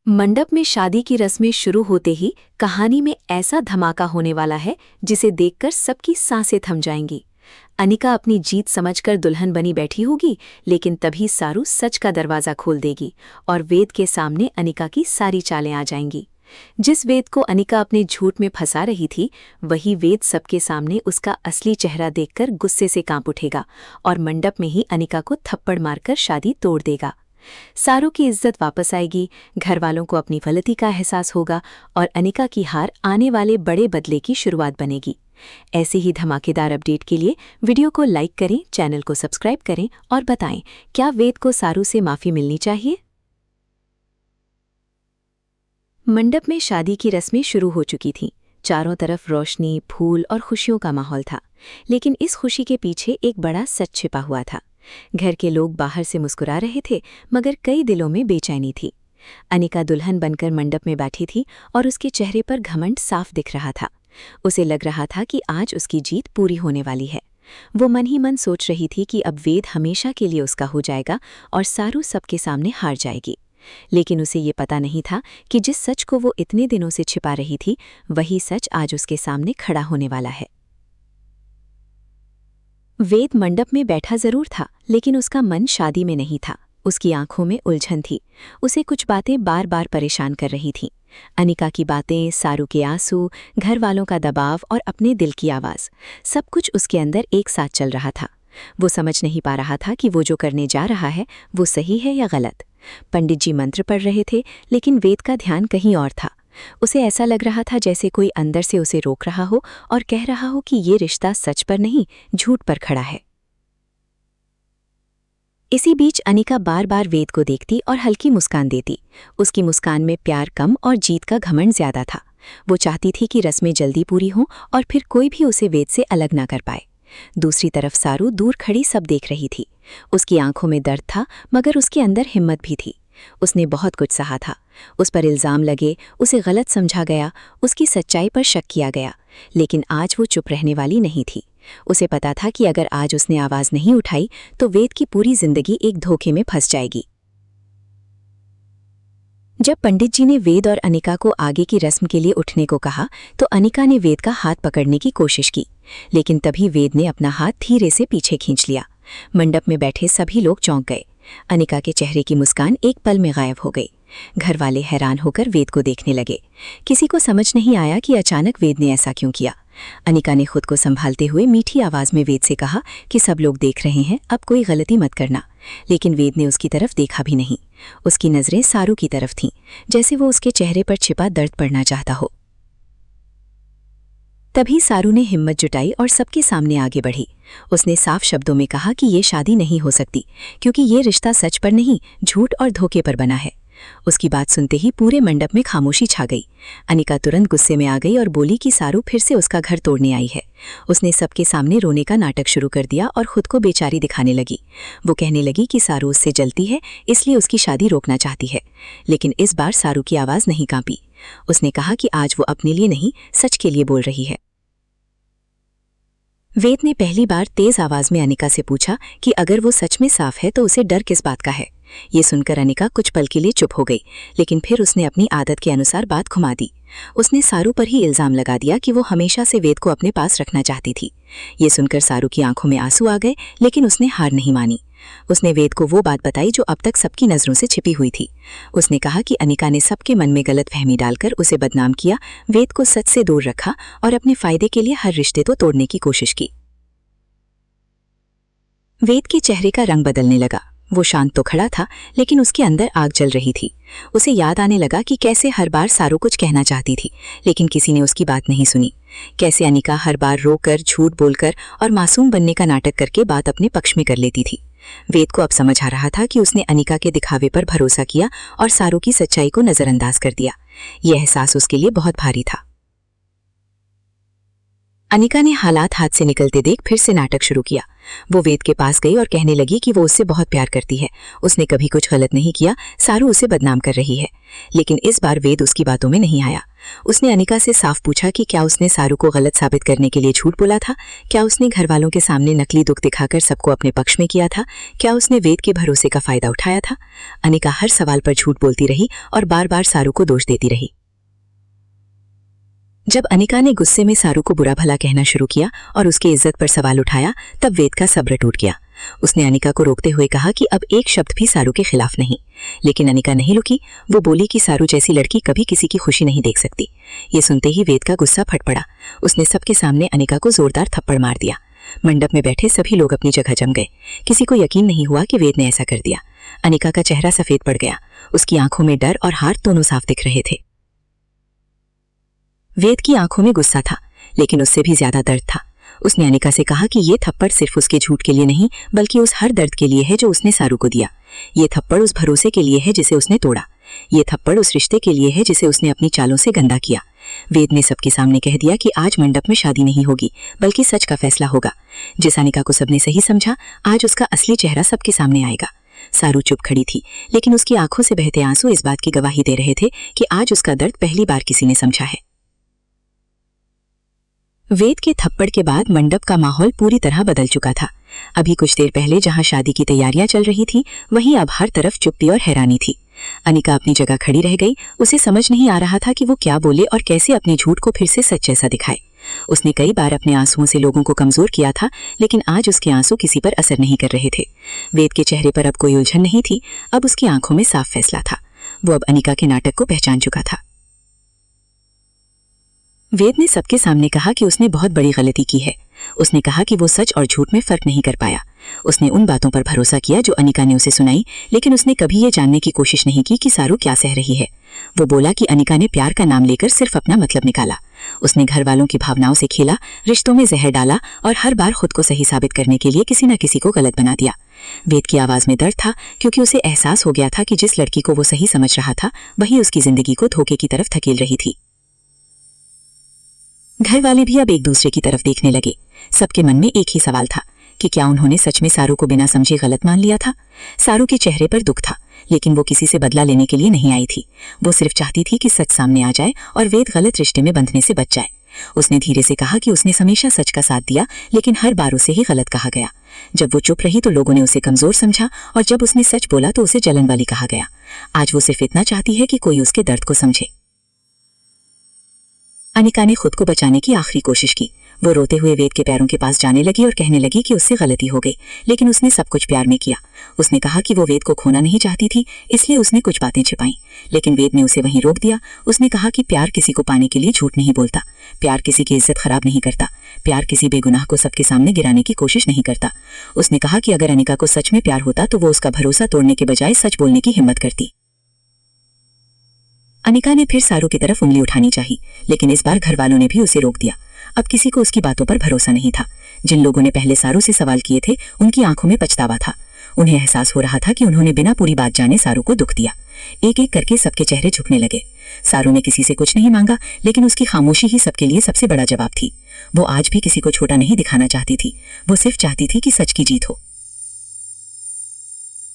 मंडप में शादी की रस्में शुरू होते ही कहानी में ऐसा धमाका होने वाला है जिसे देखकर सबकी सांसें थम जाएंगी। अनिका अपनी जीत समझकर दुल्हन बनी बैठी होगी, लेकिन तभी सारू सच का दरवाजा खोल देगी और वेद के सामने अनिका की सारी चालें आ जाएंगी। जिस वेद को अनिका अपने झूठ में फंसा रही थी, वही वेद सबके सामने उसका असली चेहरा देखकर गुस्से से कांप उठेगा और मंडप में ही अनिका को थप्पड़ मारकर शादी तोड़ देगा। सारू की इज्जत वापस आएगी, घर वालों को अपनी गलती का एहसास होगा और अनिका की हार आने वाले बड़े बदले की शुरुआत बनेगी। ऐसे ही धमाकेदार अपडेट के लिए वीडियो को लाइक करें, चैनल को सब्सक्राइब करें और बताएं, क्या वेद को सारू से माफी मिलनी चाहिए? मंडप में शादी की रस्में शुरू हो चुकी थीं। चारों तरफ रोशनी, फूल और खुशियों का माहौल था, लेकिन इस खुशी के पीछे एक बड़ा सच छिपा हुआ था। घर के लोग बाहर से मुस्कुरा रहे थे, मगर कई दिलों में बेचैनी थी। अनिका दुल्हन बनकर मंडप में बैठी थी और उसके चेहरे पर घमंड साफ दिख रहा था। उसे लग रहा था कि आज उसकी जीत पूरी होने वाली है। वो मन ही मन सोच रही थी कि अब वेद हमेशा के लिए उसका हो जाएगा और सारू सबके सामने हार जाएगी। लेकिन उसे ये पता नहीं था कि जिस सच को वो इतने दिनों से छिपा रही थी, वही सच आज उसके सामने खड़ा होने वाला है। वेद मंडप में बैठा जरूर था, लेकिन उसका मन शादी में नहीं था। उसकी आंखों में उलझन थी। उसे कुछ बातें बार बार परेशान कर रही थीं। अनिका की बातें, सारू के आंसू, घर वालों का दबाव और अपने दिल की आवाज़, सब कुछ उसके अंदर एक साथ चल रहा था। वो समझ नहीं पा रहा था कि वो जो करने जा रहा है वो सही है या गलत। पंडित जी मंत्र पढ़ रहे थे, लेकिन वेद का ध्यान कहीं और था। उसे ऐसा लग रहा था जैसे कोई अंदर से उसे रोक रहा हो और कह रहा हो कि ये रिश्ता सच पर नहीं, झूठ पर खड़ा है। इसी बीच अनिका बार बार वेद को देखती और हल्की मुस्कान देती। उसकी मुस्कान में प्यार कम और जीत का घमंड ज्यादा था। वो चाहती थी कि रस्में जल्दी पूरी हों और फिर कोई भी उसे वेद से अलग ना कर पाए। दूसरी तरफ सारू दूर खड़ी सब देख रही थी। उसकी आंखों में दर्द था, मगर उसके अंदर हिम्मत भी थी। उसने बहुत कुछ सहा था। उस पर इल्जाम लगे, उसे गलत समझा गया, उसकी सच्चाई पर शक किया गया, लेकिन आज वो चुप रहने वाली नहीं थी। उसे पता था कि अगर आज उसने आवाज नहीं उठाई तो वेद की पूरी जिंदगी एक धोखे में फंस जाएगी। जब पंडित जी ने वेद और अनिका को आगे की रस्म के लिए उठने को कहा, तो अनिका ने वेद का हाथ पकड़ने की कोशिश की, लेकिन तभी वेद ने अपना हाथ धीरे से पीछे खींच लिया। मंडप में बैठे सभी लोग चौंक गए। अनिका के चेहरे की मुस्कान एक पल में गायब हो गई। घर वाले हैरान होकर वेद को देखने लगे। किसी को समझ नहीं आया कि अचानक वेद ने ऐसा क्यों किया। अनिका ने खुद को संभालते हुए मीठी आवाज में वेद से कहा कि सब लोग देख रहे हैं, अब कोई गलती मत करना। लेकिन वेद ने उसकी तरफ देखा भी नहीं। उसकी नजरें सारू की तरफ थीं, जैसे वो उसके चेहरे पर छिपा दर्द पढ़ना चाहता हो। तभी सारू ने हिम्मत जुटाई और सबके सामने आगे बढ़ी। उसने साफ शब्दों में कहा कि ये शादी नहीं हो सकती, क्योंकि ये रिश्ता सच पर नहीं, झूठ और धोखे पर बना है। उसकी बात सुनते ही पूरे मंडप में खामोशी छा गई। अनिका तुरंत गुस्से में आ गई और बोली कि सारू फिर से उसका घर तोड़ने आई है। उसने सबके सामने रोने का नाटक शुरू कर दिया और खुद को बेचारी दिखाने लगी। वो कहने लगी कि सारू उससे जलती है, इसलिए उसकी शादी रोकना चाहती है। लेकिन इस बार सारू की आवाज़ नहीं कांपी। उसने कहा कि आज वो अपने लिए नहीं, सच के लिए बोल रही है। वेद ने पहली बार तेज आवाज में अनिका से पूछा कि अगर वो सच में साफ है तो उसे डर किस बात का है। ये सुनकर अनिका कुछ पल के लिए चुप हो गई, लेकिन फिर उसने अपनी आदत के अनुसार बात घुमा दी। उसने सारू पर ही इल्जाम लगा दिया कि वो हमेशा से वेद को अपने पास रखना चाहती थी। ये सुनकर सारू की आंखों में आंसू आ गए, लेकिन उसने हार नहीं मानी। उसने वेद को वो बात बताई जो अब तक सबकी नजरों से छिपी हुई थी। उसने कहा कि अनिका ने सबके मन में गलतफहमी डालकर उसे बदनाम किया, वेद को सच से दूर रखा और अपने फायदे के लिए हर रिश्ते को तोड़ने की कोशिश की। वेद के चेहरे का रंग बदलने लगा। वो शांत तो खड़ा था, लेकिन उसके अंदर आग जल रही थी। उसे याद आने लगा कि कैसे हर बार सारू कुछ कहना चाहती थी, लेकिन किसी ने उसकी बात नहीं सुनी। कैसे अनिका हर बार रोकर, झूठ बोलकर और मासूम बनने का नाटक करके बात अपने पक्ष में कर लेती थी। वेद को अब समझ आ रहा था कि उसने अनिका के दिखावे पर भरोसा किया और सारू की सच्चाई को नजरअंदाज कर दिया। यह एहसास उसके लिए बहुत भारी था। अनिका ने हालात हाथ से निकलते देख फिर से नाटक शुरू किया। वो वेद के पास गई और कहने लगी कि वो उससे बहुत प्यार करती है, उसने कभी कुछ गलत नहीं किया, सारू उसे बदनाम कर रही है। लेकिन इस बार वेद उसकी बातों में नहीं आया। उसने अनिका से साफ पूछा कि क्या उसने सारू को गलत साबित करने के लिए झूठ बोला था, क्या उसने घर वालों के सामने नकली दुख दिखाकर सबको अपने पक्ष में किया था, क्या उसने वेद के भरोसे का फायदा उठाया था। अनिका हर सवाल पर झूठ बोलती रही और बार बार सारू को दोष देती रही। जब अनिका ने गुस्से में सारू को बुरा भला कहना शुरू किया और उसकी इज्जत पर सवाल उठाया, तब वेद का सब्र टूट गया। उसने अनिका को रोकते हुए कहा कि अब एक शब्द भी सारू के खिलाफ नहीं। लेकिन अनिका नहीं रुकी। वो बोली कि सारू जैसी लड़की कभी किसी की खुशी नहीं देख सकती। ये सुनते ही वेद का गुस्सा फट पड़ा। उसने सबके सामने अनिका को जोरदार थप्पड़ मार दिया। मंडप में बैठे सभी लोग अपनी जगह जम गए। किसी को यकीन नहीं हुआ कि वेद ने ऐसा कर दिया। अनिका का चेहरा सफेद पड़ गया। उसकी आंखों में डर और हाथ दोनों साफ दिख रहे थे। वेद की आंखों में गुस्सा था, लेकिन उससे भी ज्यादा दर्द था। उसने अनिका से कहा कि ये थप्पड़ सिर्फ उसके झूठ के लिए नहीं, बल्कि उस हर दर्द के लिए है जो उसने सारू को दिया। ये थप्पड़ उस भरोसे के लिए है जिसे उसने तोड़ा। ये थप्पड़ उस रिश्ते के लिए है जिसे उसने अपनी चालों से गंदा किया। वेद ने सबके सामने कह दिया कि आज मंडप में शादी नहीं होगी, बल्कि सच का फैसला होगा। जिस अनिका को सबने सही समझा, आज उसका असली चेहरा सबके सामने आएगा। सारू चुप खड़ी थी, लेकिन उसकी आंखों से बहते आंसू इस बात की गवाही दे रहे थे कि आज उसका दर्द पहली बार किसी ने समझा है। वेद के थप्पड़ के बाद मंडप का माहौल पूरी तरह बदल चुका था। अभी कुछ देर पहले जहां शादी की तैयारियां चल रही थी, वहीं अब हर तरफ चुप्पी और हैरानी थी। अनिका अपनी जगह खड़ी रह गई। उसे समझ नहीं आ रहा था कि वो क्या बोले और कैसे अपने झूठ को फिर से सच जैसा दिखाए। उसने कई बार अपने आंसुओं से लोगों को कमजोर किया था, लेकिन आज उसके आंसू किसी पर असर नहीं कर रहे थे। वेद के चेहरे पर अब कोई उलझन नहीं थी। अब उसकी आंखों में साफ फैसला था। वो अब अनिका के नाटक को पहचान चुका था। वेद ने सबके सामने कहा कि उसने बहुत बड़ी गलती की है। उसने कहा कि वो सच और झूठ में फर्क नहीं कर पाया। उसने उन बातों पर भरोसा किया जो अनिका ने उसे सुनाई, लेकिन उसने कभी ये जानने की कोशिश नहीं की कि सारू क्या सह रही है। वो बोला कि अनिका ने प्यार का नाम लेकर सिर्फ अपना मतलब निकाला। उसने घर वालों की भावनाओं से खेला, रिश्तों में जहर डाला और हर बार खुद को सही साबित करने के लिए किसी न किसी को गलत बना दिया। वेद की आवाज में दर्द था, क्योंकि उसे एहसास हो गया था कि जिस लड़की को वो सही समझ रहा था, वही उसकी जिंदगी को धोखे की तरफ धकेल रही थी। घर वाले भी अब एक दूसरे की तरफ देखने लगे। सबके मन में एक ही सवाल था कि क्या उन्होंने सच में सारू को बिना समझे गलत मान लिया था। सारू के चेहरे पर दुख था, लेकिन वो किसी से बदला लेने के लिए नहीं आई थी। वो सिर्फ चाहती थी कि सच सामने आ जाए और वेद गलत रिश्ते में बंधने से बच जाए। उसने धीरे से कहा कि उसने हमेशा सच का साथ दिया, लेकिन हर बार उसे ही गलत कहा गया। जब वो चुप रही तो लोगों ने उसे कमजोर समझा, और जब उसने सच बोला तो उसे जलन वाली कहा गया। आज वो सिर्फ इतना चाहती है कि कोई उसके दर्द को समझे। अनिका ने खुद को बचाने की आखिरी कोशिश की। वो रोते हुए वेद के पैरों के पास जाने लगी और कहने लगी कि उससे गलती हो गई, लेकिन उसने सब कुछ प्यार में किया। उसने कहा कि वो वेद को खोना नहीं चाहती थी, इसलिए उसने कुछ बातें छिपाई, लेकिन वेद ने उसे वहीं रोक दिया। उसने कहा कि प्यार किसी को पाने के लिए झूठ नहीं बोलता, प्यार किसी की इज्जत खराब नहीं करता, प्यार किसी बेगुनाह को सबके सामने गिराने की कोशिश नहीं करता। उसने कहा कि अगर अनिका को सच में प्यार होता तो वो उसका भरोसा तोड़ने के बजाय सच बोलने की हिम्मत करती। अनिका ने फिर सारू की तरफ उंगली उठानी चाही, लेकिन इस बार घर वालों ने भी उसे रोक दिया। अब किसी को उसकी बातों पर भरोसा नहीं था। जिन लोगों ने पहले सारू से सवाल किए थे, उनकी आंखों में पछतावा था। उन्हें एहसास हो रहा था कि उन्होंने बिना पूरी बात जाने सारू को दुख दिया। एक एक करके सबके चेहरे झुकने लगे। सारू ने किसी से कुछ नहीं मांगा, लेकिन उसकी खामोशी ही सबके लिए सबसे बड़ा जवाब थी। वो आज भी किसी को छोटा नहीं दिखाना चाहती थी। वो सिर्फ चाहती थी कि सच की जीत हो।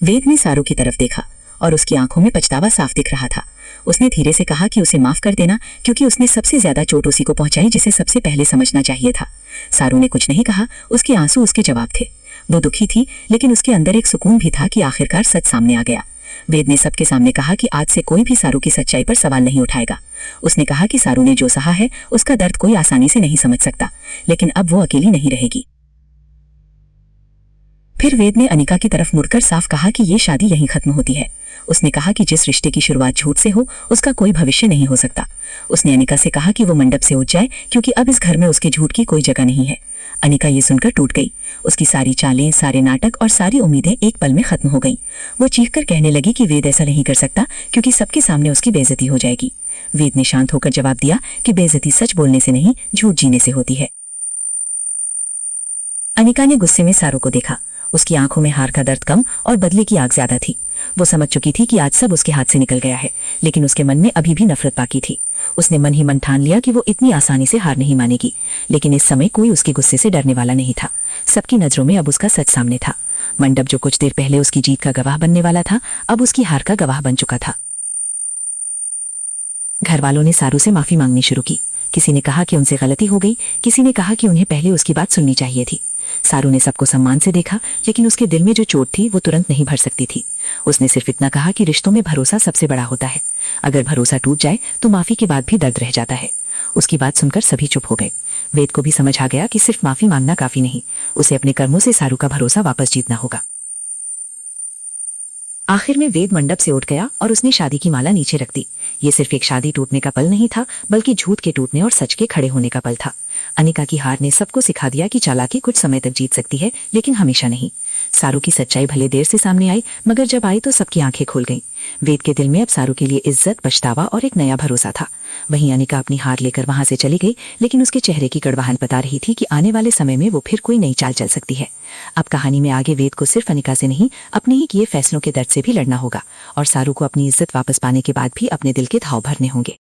वेद ने सारू की तरफ देखा और उसकी आंखों में पछतावा साफ दिख रहा था। उसने धीरे से कहा कि उसे माफ कर देना, क्योंकि उसने सबसे ज्यादा चोट उसी को पहुंचाई जिसे सबसे पहले समझना चाहिए था। सारू ने कुछ नहीं कहा। उसके आंसू उसके जवाब थे। वो दुखी थी, लेकिन उसके अंदर एक सुकून भी था कि आखिरकार सच सामने आ गया। वेद ने सबके सामने कहा कि आज से कोई भी सारू की सच्चाई पर सवाल नहीं उठाएगा। उसने कहा कि सारू ने जो सहा है, उसका दर्द कोई आसानी से नहीं समझ सकता, लेकिन अब वो अकेली नहीं रहेगी। फिर वेद ने अनिका की तरफ मुड़कर साफ कहा कि ये शादी यहीं खत्म होती है। उसने कहा कि जिस रिश्ते की शुरुआत झूठ से हो, उसका कोई भविष्य नहीं हो सकता। उसने अनिका से कहा कि वो मंडप से उठ जाए, क्योंकि अब इस घर में उसके झूठ की कोई जगह नहीं है। अनिका ये सुनकर टूट गई। उसकी सारी चालें, सारे नाटक और सारी उम्मीदें एक पल में खत्म हो गईं। वो चीखकर कहने लगी कि वेद ऐसा नहीं कर सकता, क्योंकि सबके सामने उसकी बेइज्जती हो जाएगी। वेद ने शांत होकर जवाब दिया कि बेइज्जती सच बोलने से नहीं, झूठ जीने से होती है। अनिका ने गुस्से में सारू को देखा। उसकी आंखों में हार का दर्द कम और बदले की आग ज्यादा थी। वो समझ चुकी थी कि आज सब उसके हाथ से निकल गया है, लेकिन उसके मन में अभी भी नफरत बाकी थी। उसने मन ही मन ठान लिया कि वो इतनी आसानी से हार नहीं मानेगी। लेकिन इस समय कोई उसके गुस्से से डरने वाला नहीं था। सबकी नजरों में अब उसका सच सामने था। मंडप जो कुछ देर पहले उसकी जीत का गवाह बनने वाला था, अब उसकी हार का गवाह बन चुका था। घर वालों ने सारू से माफी मांगनी शुरू की। किसी ने कहा कि उनसे गलती हो गई, किसी ने कहा कि उन्हें पहले उसकी बात सुननी चाहिए थी। सारू ने सबको सम्मान से देखा, लेकिन उसके दिल में जो चोट थी वो तुरंत नहीं भर सकती थी। उसने सिर्फ इतना कहा कि रिश्तों में भरोसा सबसे बड़ा होता है। अगर भरोसा टूट जाए तो माफी के बाद भी दर्द रह जाता है। उसकी बात सुनकर सभी चुप हो गए। वेद को भी समझ आ गया कि सिर्फ माफी मांगना काफी नहीं, उसे अपने कर्मों से सारू का भरोसा वापस जीतना होगा। आखिर में वेद मंडप से उठ गया और उसने शादी की माला नीचे रख दी। ये सिर्फ एक शादी टूटने का पल नहीं था, बल्कि झूठ के टूटने और सच के खड़े होने का पल था। अनिका की हार ने सबको सिखा दिया कि चालाकी कुछ समय तक जीत सकती है, लेकिन हमेशा नहीं। सारू की सच्चाई भले देर से सामने आई, मगर जब आई तो सबकी आंखें खुल गईं। वेद के दिल में अब सारू के लिए इज्जत, पछतावा और एक नया भरोसा था। वहीं अनिका अपनी हार लेकर वहां से चली गई, लेकिन उसके चेहरे की कड़वाहट बता रही थी कि आने वाले समय में वो फिर कोई नई चाल चल सकती है। अब कहानी में आगे वेद को सिर्फ अनिका से नहीं, अपने ही किए फैसलों के दर्द से भी लड़ना होगा, और सारू को अपनी इज्जत वापस पाने के बाद भी अपने दिल के घाव भरने होंगे।